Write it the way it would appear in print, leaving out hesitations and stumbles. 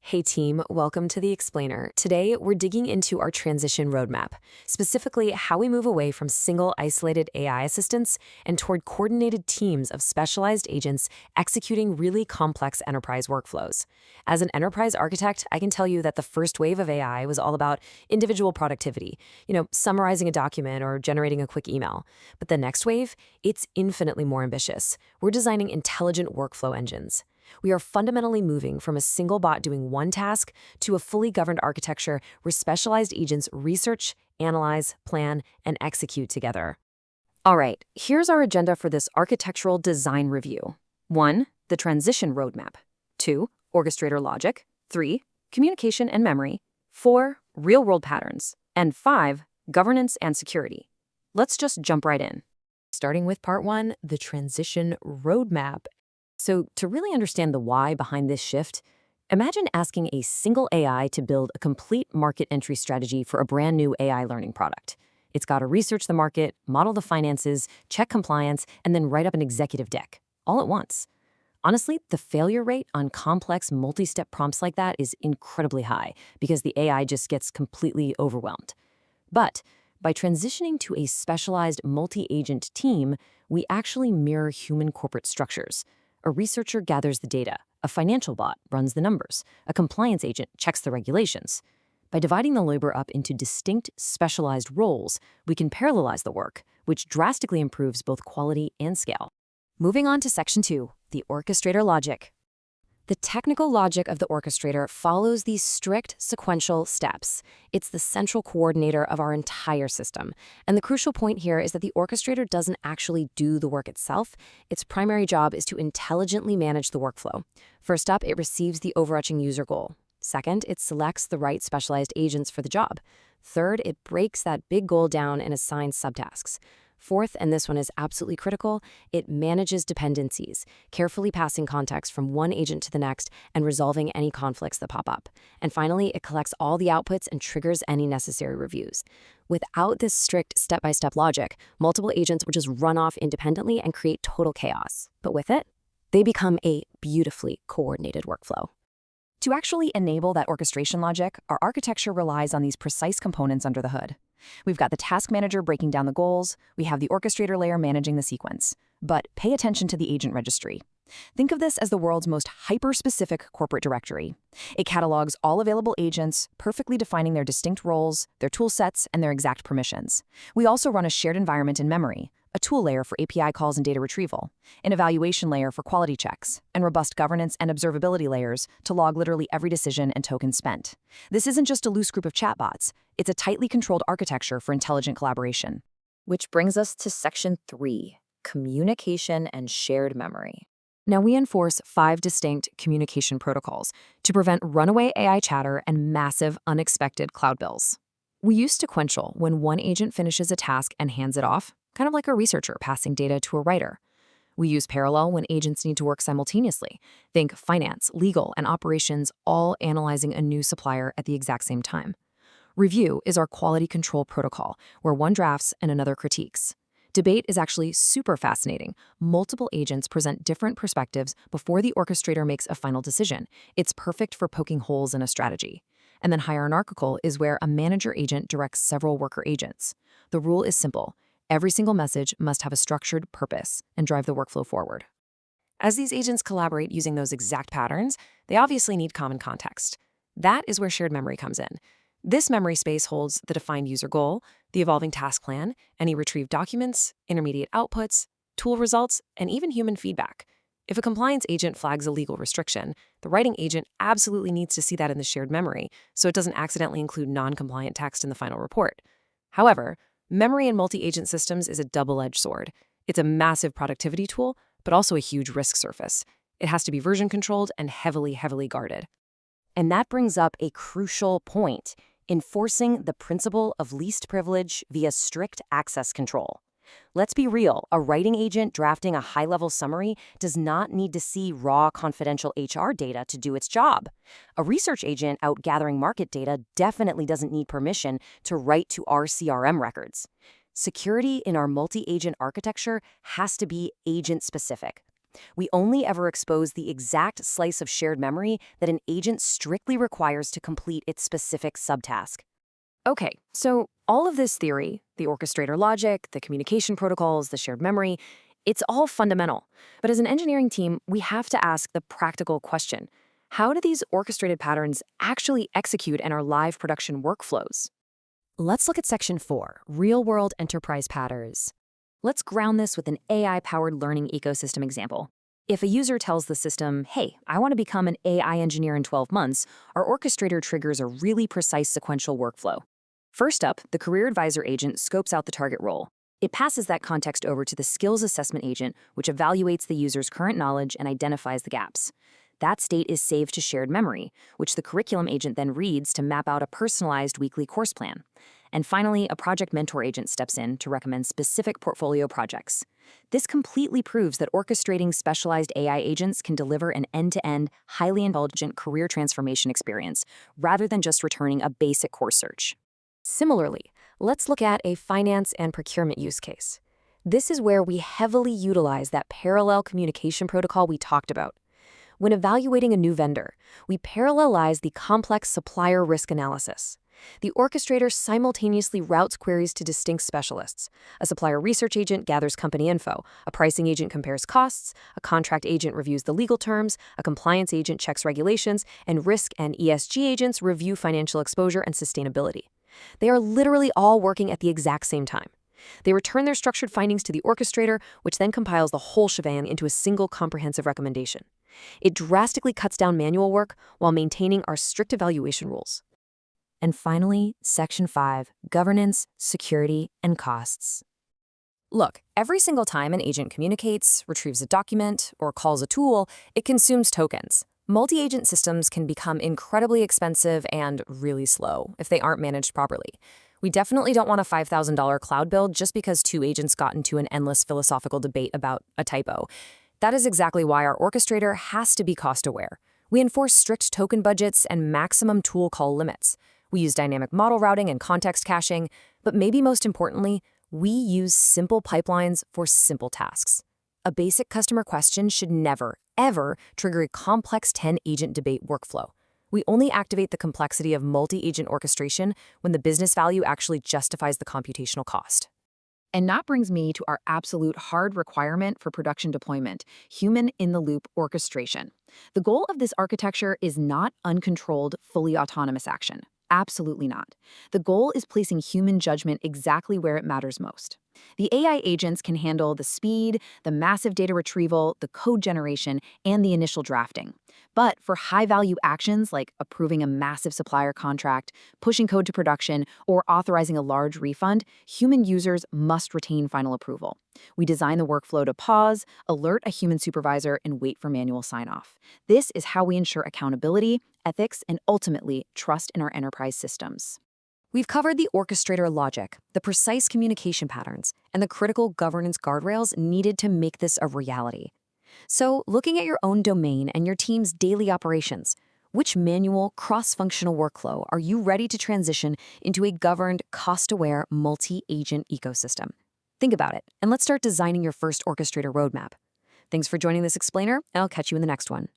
Hey team, welcome to The Explainer. Today, we're digging into our transition roadmap, specifically how we move away from single isolated AI assistants and toward coordinated teams of specialized agents executing really complex enterprise workflows. As an enterprise architect, I can tell you that the first wave of AI was all about individual productivity, summarizing a document or generating a quick email. But the next wave, it's infinitely more ambitious. We're designing intelligent workflow engines. We are fundamentally moving from a single bot doing one task to a fully governed architecture where specialized agents research, analyze, plan, and execute together. All right, here's our agenda for this architectural design review. 1. The transition roadmap. 2. Orchestrator logic. 3. Communication and memory. 4. Real-world patterns. And 5. Governance and security. Let's just jump right in. Starting with part 1, the transition roadmap. So to really understand the why behind this shift, imagine asking a single AI to build a complete market entry strategy for a brand new AI learning product. It's got to research the market, model the finances, check compliance, and then write up an executive deck, all at once. Honestly, the failure rate on complex multi-step prompts like that is incredibly high because the AI just gets completely overwhelmed. But by transitioning to a specialized multi-agent team, we actually mirror human corporate structures. A researcher gathers the data, a financial bot runs the numbers, a compliance agent checks the regulations. By dividing the labor up into distinct, specialized roles, we can parallelize the work, which drastically improves both quality and scale. Moving on to Section 2, the orchestrator logic. The technical logic of the orchestrator follows these strict sequential steps. It's the central coordinator of our entire system. And the crucial point here is that the orchestrator doesn't actually do the work itself. Its primary job is to intelligently manage the workflow. First up, it receives the overarching user goal. Second, it selects the right specialized agents for the job. Third, it breaks that big goal down and assigns subtasks. Fourth, and this one is absolutely critical, it manages dependencies, carefully passing context from one agent to the next and resolving any conflicts that pop up. And finally, it collects all the outputs and triggers any necessary reviews. Without this strict step-by-step logic, multiple agents will just run off independently and create total chaos. But with it, they become a beautifully coordinated workflow. To actually enable that orchestration logic, our architecture relies on these precise components under the hood. We've got the task manager breaking down the goals, we have the orchestrator layer managing the sequence. But pay attention to the agent registry. Think of this as the world's most hyper-specific corporate directory. It catalogs all available agents, perfectly defining their distinct roles, their tool sets, and their exact permissions. We also run a shared environment in memory, a tool layer for API calls and data retrieval, an evaluation layer for quality checks, and robust governance and observability layers to log literally every decision and token spent. This isn't just a loose group of chatbots. It's a tightly controlled architecture for intelligent collaboration. Which brings us to Section 3, communication and shared memory. Now, we enforce 5 distinct communication protocols to prevent runaway AI chatter and massive, unexpected cloud bills. We use sequential when one agent finishes a task and hands it off, kind of like a researcher passing data to a writer. We use parallel when agents need to work simultaneously. Think finance, legal, and operations all analyzing a new supplier at the exact same time. Review is our quality control protocol, where one drafts and another critiques. Debate is actually super fascinating. Multiple agents present different perspectives before the orchestrator makes a final decision. It's perfect for poking holes in a strategy. And then hierarchical is where a manager agent directs several worker agents. The rule is simple. Every single message must have a structured purpose and drive the workflow forward. As these agents collaborate using those exact patterns, they obviously need common context. That is where shared memory comes in. This memory space holds the defined user goal, the evolving task plan, any retrieved documents, intermediate outputs, tool results, and even human feedback. If a compliance agent flags a legal restriction, the writing agent absolutely needs to see that in the shared memory so it doesn't accidentally include non-compliant text in the final report. However, memory in multi-agent systems is a double-edged sword. It's a massive productivity tool, but also a huge risk surface. It has to be version controlled and heavily guarded. And that brings up a crucial point: enforcing the principle of least privilege via strict access control. Let's be real, a writing agent drafting a high-level summary does not need to see raw confidential HR data to do its job. A research agent out gathering market data definitely doesn't need permission to write to our CRM records. Security in our multi-agent architecture has to be agent-specific. We only ever expose the exact slice of shared memory that an agent strictly requires to complete its specific subtask. Okay, so all of this theory, the orchestrator logic, the communication protocols, the shared memory, it's all fundamental. But as an engineering team, we have to ask the practical question. How do these orchestrated patterns actually execute in our live production workflows? Let's look at Section 4, Real-World Enterprise Patterns. Let's ground this with an AI-powered learning ecosystem example. If a user tells the system, hey, I want to become an AI engineer in 12 months, our orchestrator triggers a really precise sequential workflow. First up, the Career Advisor agent scopes out the target role. It passes that context over to the Skills Assessment agent, which evaluates the user's current knowledge and identifies the gaps. That state is saved to shared memory, which the curriculum agent then reads to map out a personalized weekly course plan. And finally, a project mentor agent steps in to recommend specific portfolio projects. This completely proves that orchestrating specialized AI agents can deliver an end-to-end, highly intelligent career transformation experience, rather than just returning a basic course search. Similarly, let's look at a finance and procurement use case. This is where we heavily utilize that parallel communication protocol we talked about. When evaluating a new vendor, we parallelize the complex supplier risk analysis. The orchestrator simultaneously routes queries to distinct specialists. A supplier research agent gathers company info, a pricing agent compares costs, a contract agent reviews the legal terms, a compliance agent checks regulations, and risk and ESG agents review financial exposure and sustainability. They are literally all working at the exact same time. They return their structured findings to the orchestrator, which then compiles the whole shebang into a single comprehensive recommendation. It drastically cuts down manual work while maintaining our strict evaluation rules. And finally, Section 5, Governance, Security, and Costs. Look, every single time an agent communicates, retrieves a document, or calls a tool, it consumes tokens. Multi-agent systems can become incredibly expensive and really slow if they aren't managed properly. We definitely don't want a $5,000 cloud build just because two agents got into an endless philosophical debate about a typo. That is exactly why our orchestrator has to be cost-aware. We enforce strict token budgets and maximum tool call limits. We use dynamic model routing and context caching, but maybe most importantly, we use simple pipelines for simple tasks. A basic customer question should never, ever trigger a complex 10-agent debate workflow. We only activate the complexity of multi-agent orchestration when the business value actually justifies the computational cost. And that brings me to our absolute hard requirement for production deployment, human-in-the-loop orchestration. The goal of this architecture is not uncontrolled, fully autonomous action. Absolutely not. The goal is placing human judgment exactly where it matters most. The AI agents can handle the speed, the massive data retrieval, the code generation, and the initial drafting. But for high-value actions like approving a massive supplier contract, pushing code to production, or authorizing a large refund, human users must retain final approval. We design the workflow to pause, alert a human supervisor, and wait for manual sign-off. This is how we ensure accountability, ethics, and ultimately trust in our enterprise systems. We've covered the orchestrator logic, the precise communication patterns, and the critical governance guardrails needed to make this a reality. So, looking at your own domain and your team's daily operations, which manual, cross-functional workflow are you ready to transition into a governed, cost-aware, multi-agent ecosystem? Think about it, and let's start designing your first orchestrator roadmap. Thanks for joining this explainer, and I'll catch you in the next one.